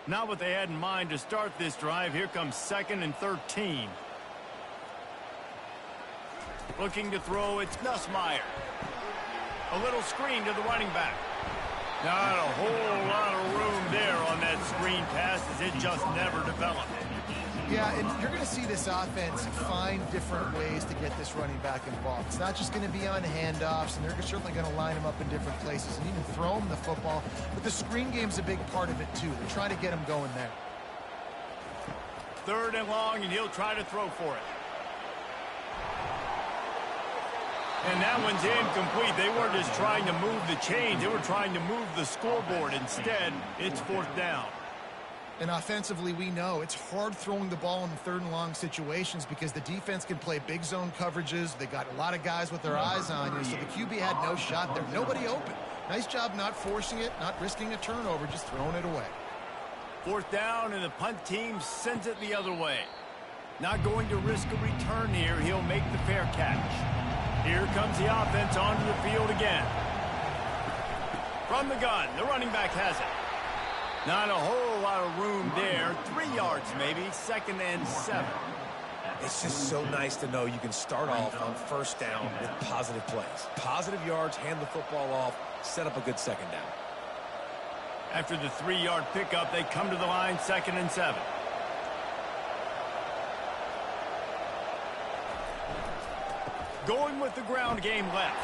Not what they had in mind to start this drive. Here comes 2nd and 13. Looking to throw, it's Nussmeier. A little screen to the running back. Not a whole lot of room there on that screen pass as it just never developed. Yeah, and you're going to see this offense find different ways to get this running back involved. It's not just going to be on handoffs, and they're certainly going to line him up in different places and even throw him the football. But the screen game's a big part of it, too. They're trying to get him going there. 3rd and long, and he'll try to throw for it. And that one's incomplete. They weren't just trying to move the chains. They were trying to move the scoreboard. Instead, it's 4th down. And offensively, we know it's hard throwing the ball in the 3rd and long situations because the defense can play big zone coverages. They got a lot of guys with their eyes on you, so the QB had no shot there. Nobody open. Nice job not forcing it, not risking a turnover, just throwing it away. 4th down, and the punt team sends it the other way. Not going to risk a return here. He'll make the fair catch. Here comes the offense onto the field again. From the gun, the running back has it. Not a whole lot of room there. 3 yards maybe, 2nd and 7. It's just so nice to know you can start off on 1st down with positive plays. Positive yards, hand the football off, set up a good 2nd down. After the 3-yard pickup, they come to the line, 2nd and 7. Going with the ground game left.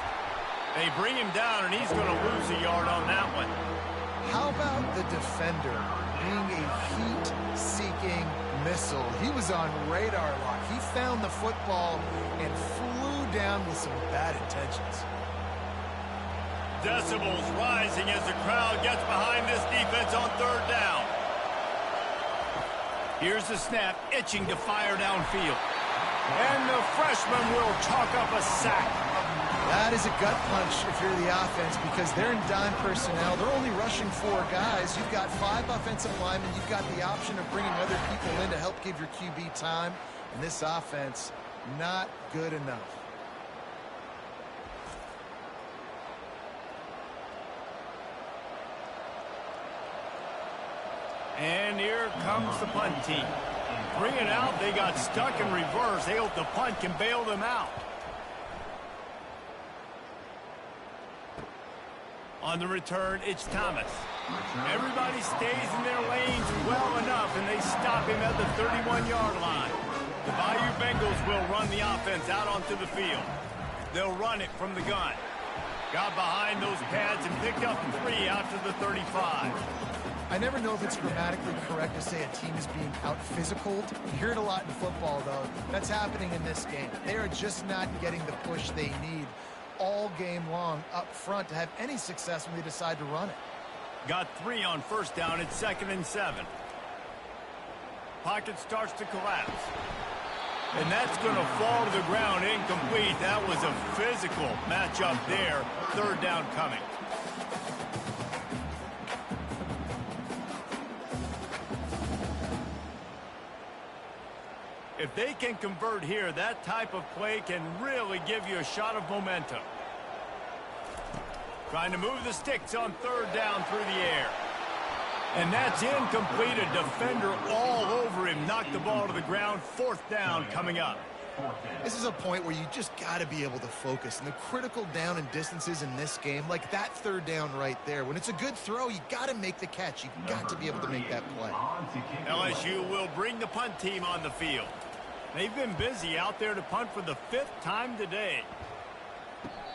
They bring him down, and he's going to lose a yard on that one. How about the defender being a heat-seeking missile? He was on radar lock. He found the football and flew down with some bad intentions. Decibels rising as the crowd gets behind this defense on 3rd down. Here's the snap, itching to fire downfield. And the freshman will chalk up a sack. That is a gut punch if you're the offense because they're in dime personnel. They're only rushing 4 guys. You've got 5 offensive linemen. You've got the option of bringing other people in to help give your QB time. And this offense, not good enough. And here comes the punt team. Bring it out. They got stuck in reverse. They hope the punt can bail them out. On the return, it's Thomas. Everybody stays in their lanes well enough, and they stop him at the 31-yard line. The Bayou Bengals will run the offense out onto the field. They'll run it from the gun. Got behind those pads and picked up 3 out to the 35. I never know if it's grammatically correct to say a team is being out-physicaled. You hear it a lot in football, though. That's happening in this game. They are just not getting the push they need all game long up front to have any success when they decide to run it. Got 3 on 1st down. It's 2nd and 7. Pocket starts to collapse. And that's going to fall to the ground incomplete. That was a physical matchup there. 3rd down coming. If they can convert here, that type of play can really give you a shot of momentum. Trying to move the sticks on 3rd down through the air. And that's incomplete. A defender all over him. Knocked the ball to the ground. 4th down coming up. This is a point where you just got to be able to focus. And the critical down and distances in this game, like that 3rd down right there, when it's a good throw, you got to make the catch. You've got to be able to make that play. LSU will bring the punt team on the field. They've been busy out there to punt for the 5th time today.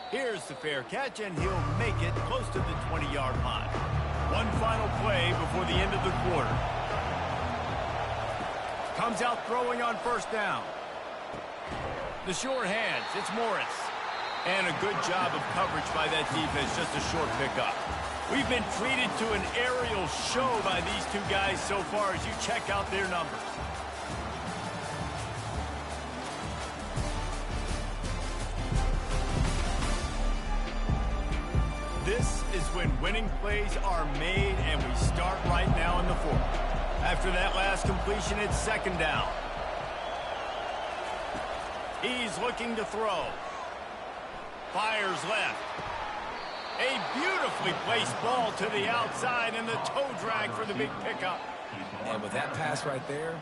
Here's the fair catch, and he'll make it close to the 20-yard line. One final play before the end of the quarter. Comes out throwing on 1st down. The short hands, it's Morris. And a good job of coverage by that defense, just a short pickup. We've been treated to an aerial show by these two guys so far as you check out their numbers. This is when winning plays are made, and we start right now in the fourth. After that last completion, it's second down. He's looking to throw. Fires left. A beautifully placed ball to the outside, and the toe drag for the big pickup. And with that pass right there,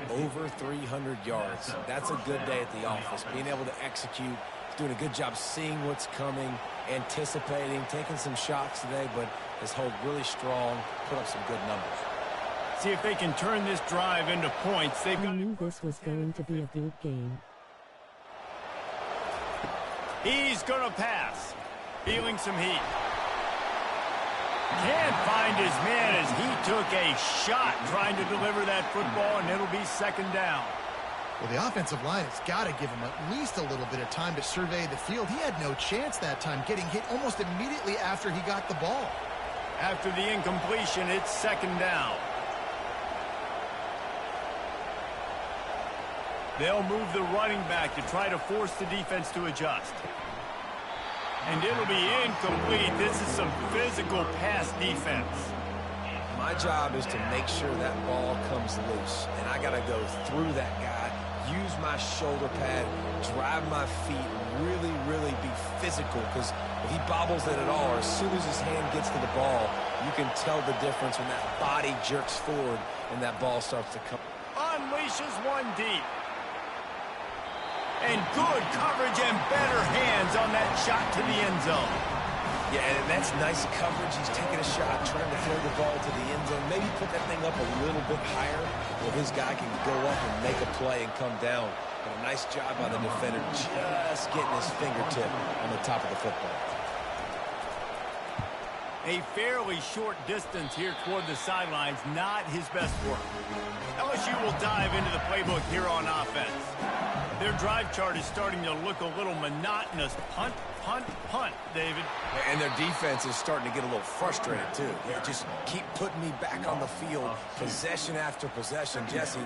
over 300 yards. That's a good day at the office. Being able to execute, doing a good job seeing what's coming, anticipating, taking some shots today, but his hold really strong, put up some good numbers. See if they can turn this drive into points. I knew this was going to be a good game. He's going to pass. Feeling some heat. Can't find his man as he took a shot trying to deliver that football, and it'll be second down. Well, the offensive line has got to give him at least a little bit of time to survey the field. He had no chance that time, getting hit almost immediately after he got the ball. After the incompletion, it's second down. They'll move the running back to try to force the defense to adjust. And it'll be incomplete. This is some physical pass defense. My job is to make sure that ball comes loose, and I got to go through that guy, use my shoulder pad, drive my feet, really, really be physical, because if he bobbles it at all, or as soon as his hand gets to the ball, you can tell the difference when that body jerks forward and that ball starts to come. Unleashes one deep. And good coverage and better hands on that shot to the end zone. Yeah, and that's nice coverage. He's taking a shot, trying to throw the ball to the end zone. Maybe put that thing up a little bit higher where his guy can go up and make a play and come down. But a nice job by the defender just getting his fingertip on the top of the football. A fairly short distance here toward the sidelines, not his best work. LSU will dive into the playbook here on offense. Their drive chart is starting to look a little monotonous. Punt, punt, punt, David. And their defense is starting to get a little frustrated, too. They just keep putting me back on the field, possession after possession. Jesse,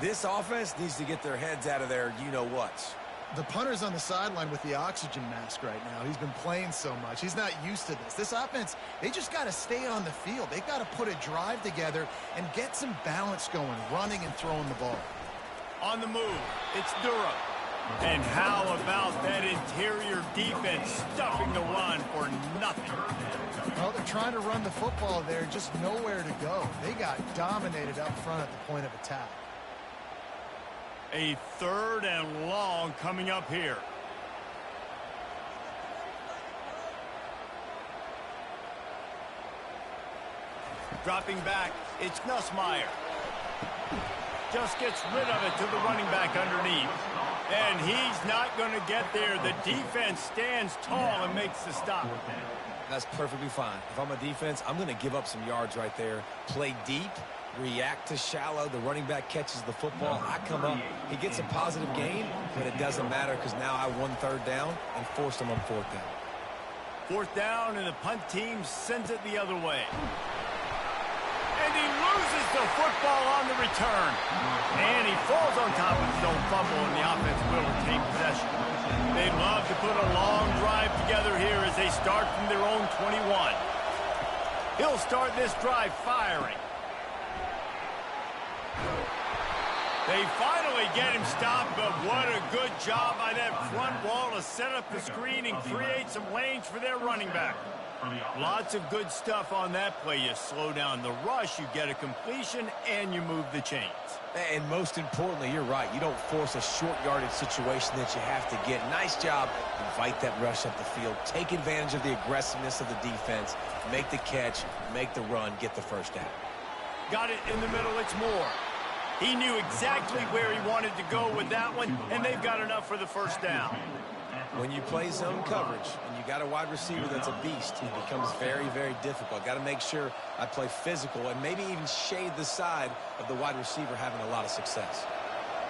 this offense needs to get their heads out of their you-know-whats. The punter's on the sideline with the oxygen mask right now. He's been playing so much. He's not used to this. This offense, they just got to stay on the field. They've got to put a drive together and get some balance going, running and throwing the ball. On the move, it's Durham. And how about that interior defense stuffing the run for nothing? Well, they're trying to run the football there, just nowhere to go. They got dominated up front at the point of attack. A third and long coming up here. Dropping back, it's Nussmeier. Just gets rid of it to the running back underneath. And he's not going to get there. The defense stands tall and makes the stop. That's perfectly fine. If I'm a defense, I'm going to give up some yards right there. Play deep, react to shallow. The running back catches the football. I come up. He gets a positive gain, but it doesn't matter because now I won third down and forced him on fourth down. Fourth down, and the punt team sends it the other way. And he loses the football on the return. And he falls on top of his own fumble, and the offense will retain possession. They'd love to put a long drive together here as they start from their own 21. He'll start this drive firing. They finally get him stopped, but what a good job by that front wall to set up the screen and create some lanes for their running back. Lots of good stuff on that play. You slow down the rush, you get a completion, and you move the chains. And most importantly, you're right. You don't force a short yardage situation that you have to get. Nice job. Invite that rush up the field. Take advantage of the aggressiveness of the defense. Make the catch, make the run, get the first down. Got it in the middle, it's Moore. He knew exactly where he wanted to go with that one, and they've got enough for the first down. When you play zone coverage and you got a wide receiver that's a beast, it becomes very, very difficult. Got to make sure I play physical and maybe even shade the side of the wide receiver having a lot of success.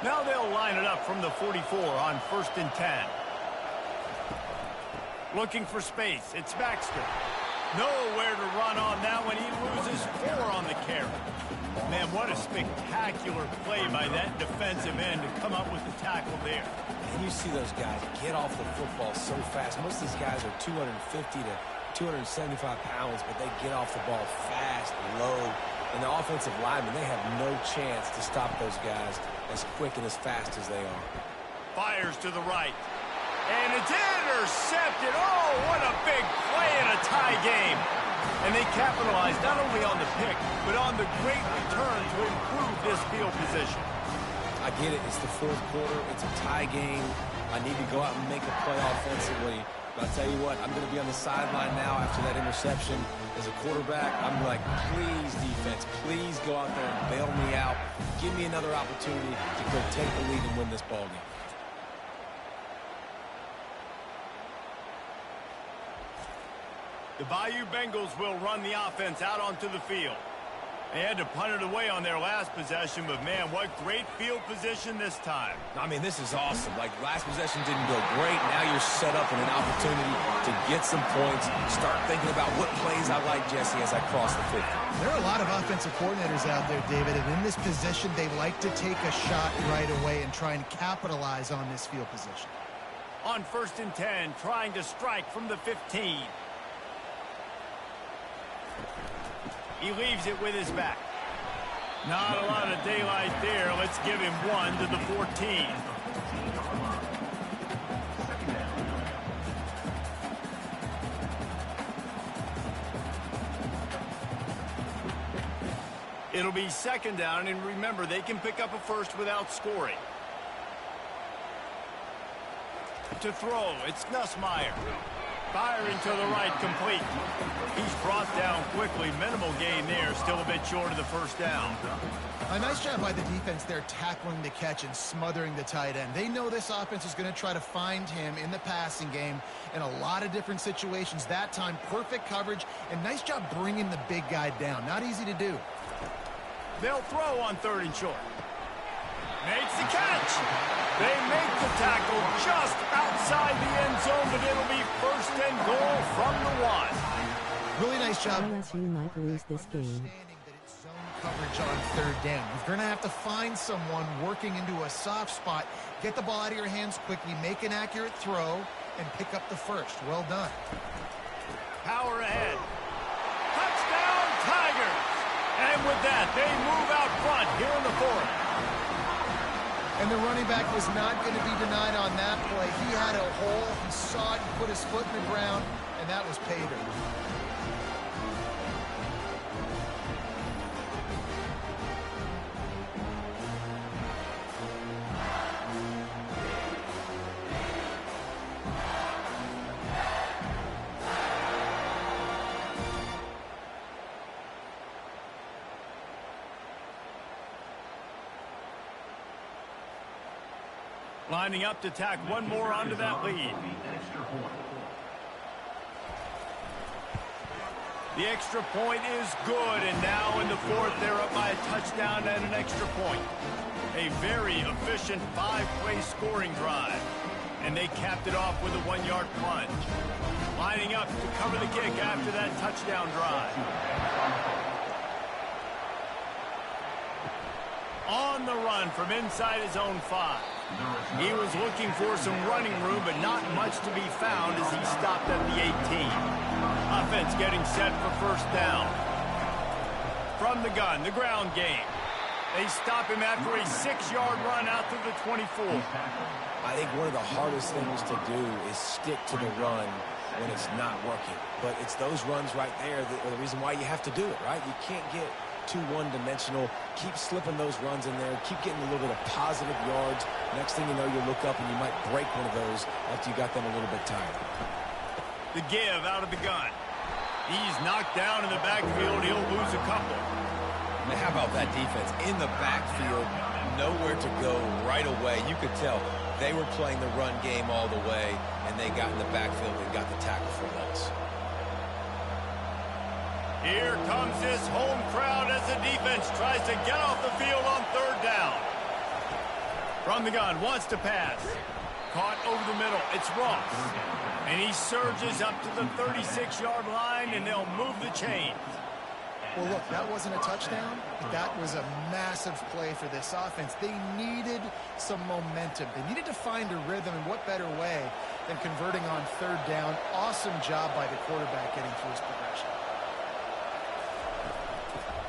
Now they'll line it up from the 44 on 1st and 10. Looking for space. It's Baxter. Nowhere to run on that one. He loses 4 on the carry. Man, what a spectacular play by that defensive end to come up with the tackle there. And you see those guys get off the football so fast. Most of these guys are 250 to 275 pounds, but they get off the ball fast, low. And the offensive linemen, they have no chance to stop those guys as quick and as fast as they are. Fires to the right. And it's intercepted. Oh, what a big play in a tie game. And they capitalized not only on the pick, but on the great return to improve this field position. I get it. It's the fourth quarter. It's a tie game. I need to go out and make a play offensively. But I'll tell you what, I'm going to be on the sideline now after that interception. As a quarterback, I'm like, please, defense, please go out there and bail me out. Give me another opportunity to go take the lead and win this ballgame. The Bayou Bengals will run the offense out onto the field. They had to punt it away on their last possession, but man, what great field position this time. I mean, this is awesome. Like, last possession didn't go great. Now you're set up in an opportunity to get some points. Start thinking about what plays I like, Jesse, as I cross the 50. There are a lot of offensive coordinators out there, David, and in this position, they like to take a shot right away and try and capitalize on this field position. On 1st and 10, trying to strike from the 15. He leaves it with his back. Not a lot of daylight there. Let's give him 1 to the 14. It'll be 2nd down, and remember, they can pick up a first without scoring. To throw, it's Nussmeier. Firing to the right, complete. He's brought down quickly. Minimal gain there, still a bit short of the 1st down. A nice job by the defense there tackling the catch and smothering the tight end. They know this offense is going to try to find him in the passing game in a lot of different situations. That time, perfect coverage, and nice job bringing the big guy down. Not easy to do. They'll throw on 3rd and short. Makes the catch. They make the tackle just outside the end zone, but it'll be 1st and goal from the 1. Really nice job. LSU might lose this game. Understanding that it's zone coverage on 3rd down. You're going to have to find someone working into a soft spot, get the ball out of your hands quickly, make an accurate throw, and pick up the first. Well done. Power ahead. Touchdown, Tigers. And with that, they move out front here in the 4th. And the running back was not going to be denied on that play. He had a hole, he saw it, he put his foot in the ground, and that was pay dirt. Lining up to tack one more onto that lead. The extra point is good, and now in the 4th, they're up by a touchdown and an extra point. A very efficient 5-play scoring drive, and they capped it off with a 1-yard plunge. Lining up to cover the kick after that touchdown drive. On the run from inside his own 5. He was looking for some running room, but not much to be found as he stopped at the 18. Offense getting set for 1st down. From the gun, the ground game. They stop him after a 6-yard run out to the 24. I think one of the hardest things to do is stick to the run when it's not working. But it's those runs right there that are the reason why you have to do it, right? You can't get too one-dimensional. Keep slipping those runs in there. Keep getting a little bit of positive yards. Next thing you know, you look up and you might break one of those after you got them a little bit tired. The give out of the gun. He's knocked down in the backfield. He'll lose a couple. Man, how about that defense? In the backfield, nowhere to go right away. You could tell they were playing the run game all the way, and they got in the backfield and got the tackle for loss. Here comes this home crowd as the defense tries to get off the field on 3rd down. From the gun, wants to pass. Caught over the middle. It's Ross. And he surges up to the 36-yard line, and they'll move the chains. Well, look, that wasn't a touchdown, but that was a massive play for this offense. They needed some momentum. They needed to find a rhythm, and what better way than converting on third down. Awesome job by the quarterback getting through his progression.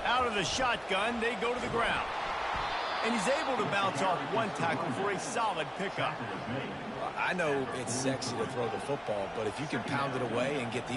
Out of the shotgun, they go to the ground. And he's able to bounce off one tackle for a solid pickup. I know it's sexy to throw the football, but if you can pound it away and get the